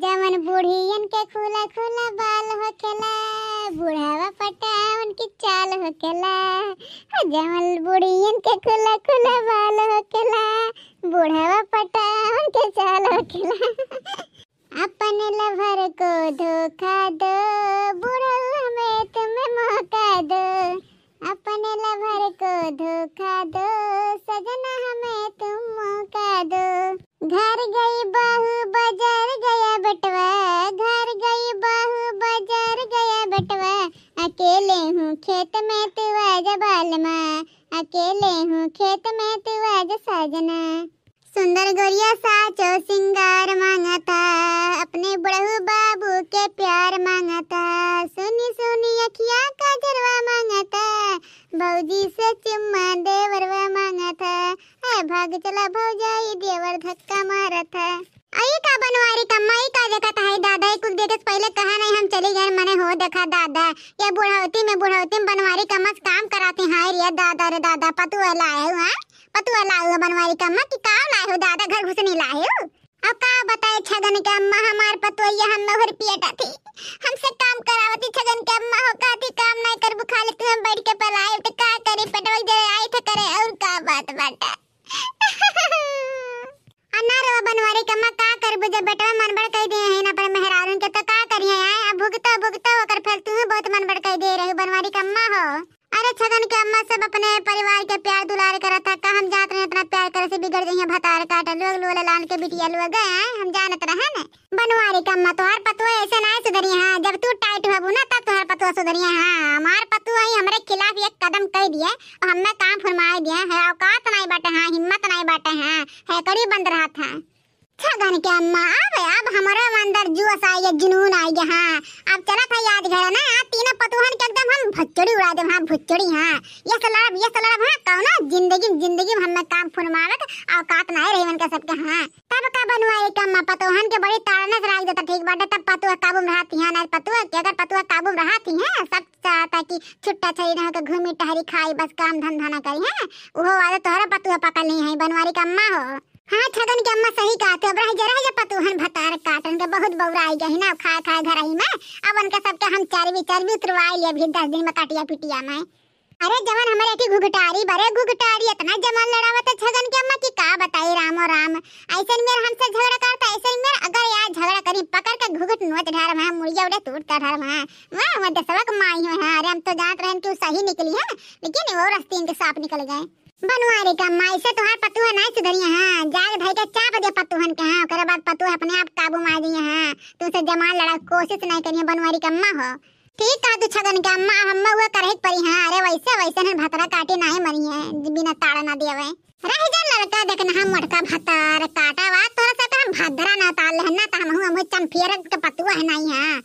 जवन बूढ़ियन के खुला खुला बाल होखेला, बुढ़ावा पटावन की चाल होखेला। जवन बूढ़ियन के खुला खुला बाल होखेला, बुढ़ावा पटावन के चाल होखेला। अपने लवर को धोखा दो, बुढ़वा में तुम्हें मौका दो। अपने लवर को धोखा दो, सजना हमें तुम मौका दो। घर गई बहू बाजार गया बटवा, घर गई बहू बाजार गया बटवा। अकेले हूँ खेत में तू आजा बालमा, अकेले हूँ खेत में तू आजा साजना। सुंदर गोरिया साचो सिंगार मांगा था, अपने बड़हू बाबू के प्यार मांगा था। सुनी सुनी अखिया का जरवा मांगा था, भौजी से चुम्मा देवरवा मांगा था। भाग चला भौजाई देवर धक्का मारा था। आई का बनवारी कम्माई का देखा था दादा, कुछ देखे पहले कहा नहीं हम चले गए मने हो देखा दादा। ये बुढ़ावती में बनवारी कम्मा काम कराते हैं रे दादा। रे दादा पतुआ लाए हो, पतुआ लाए हो बनवारी कम्मा की का लाए हो दादा, घर घुस नहीं लाए हो। अब का बताए छगन के अम्मा हमार पतुआ हम नहर पियटा थी, हमसे काम करावती। छगन के अम्मा हो कहती काम नहीं कर बुखा लेते हम बैठ के पलाए तो का करे पेटवा दे आए थे करे और का बात बाटा। अनार बनवारी कम्मा का करबो जब बेटवा मन बड़ कह दे है ना पर मेहरारून के तो का करिए आए। अब भुगता भुगता होकर फिर तू बहुत मन बड़ कह दे रही बनवारी कम्मा हो। अरे छगन के अम्मा सब अपने परिवार के प्यार दुलार करत था, का हम जात रहे इतना प्यार करे से बिगड़ गई है भतार काट लोग लोले लान के बिटिया लोग गए हम जानत रहे न। बनवारी कम्मा तोहार पतुआ ऐसे ना सुधरी है, जब तू टाइट होबू ना तब तोहार पतुआ सुधरी है। हमार पतुआ ही हमरे खिलाफ एक कदम कह दिए और हमें काम फरमाए दिए है। औकात नहीं बाटे है, हिम्मत नहीं बाटे है कड़ी बंद रहा था। छगन के अम्मा अब हमारे अंदर जोश आई है, जुनून आई है। हाँ अब चला था याद घर ना तीनों पतुहन के एकदम हम भुच्चड़ी उड़ा दे। हाँ भुच्चड़ी हाँ ये सलड़ब हाँ कहो ना जिंदगी हमें काम फुरमावत औकात नहीं रही उनका सबके। हाँ तब का बनवाई कम्मा पतुहन के बड़ी ताड़ना से राख देता ठीक बाटे, तब पतुआ काबू में रहती है। ना पतुआ के अगर पतुआ काबू में रहती है सब चाहता कि छुट्टा छड़ी रह के घूमी टहरी खाई बस काम धंधा न करी है। वो वाला तोहरा पतुआ पकड़ ली है बनवारी कम्मा हो। हाँ छगन के अम्मा सही कहते हो, रह जरा पतुहन भतार काटन के बहुत बौरा आई गई ना खा घर ही में। अब उनके सबके हम चरबी उतरवाई लिए भी 10 दिन में काटिया पिटिया में। अरे जवन हमारे की घुघटारी बड़े घुघटारी इतना जमन लड़ावत छगन के अम्मा की का बताई रामो राम। ऐसे मेरे हमसे झगड़ा करता ऐसे मेरे अगर यार झगड़ा करी पकड़ के घुघट नोच ढार में मुड़िया उड़े टूट का ढार में मैं दसवक माई हो है। अरे हम तो जात रहे कि सही निकली है लेकिन वो रास्ते इनके साफ निकल गए। बनवारी कम्मा ऐसे तोहार पतुआ नहीं सुधरी है, जाग धई के चाप दे पतुहन के। हाँ ओकरे बाद पतुआ अपने आप काबू में आ जाइए। हाँ तुमसे जमान लड़ा कोशिश नहीं करिए बनवारी कम्मा हो। ठीक कहा तू छगन के अम्मा हम हुआ करे परी। हाँ अरे वैसे ने भतरा काटे नहीं मरी है बिना ताड़ा ना देवे। रह जा लड़का देखना हम मोटका भतार काटा वा तोरा से हम भदरा ना ताल है ना त हम चमफियर के पतुआ है नहीं है।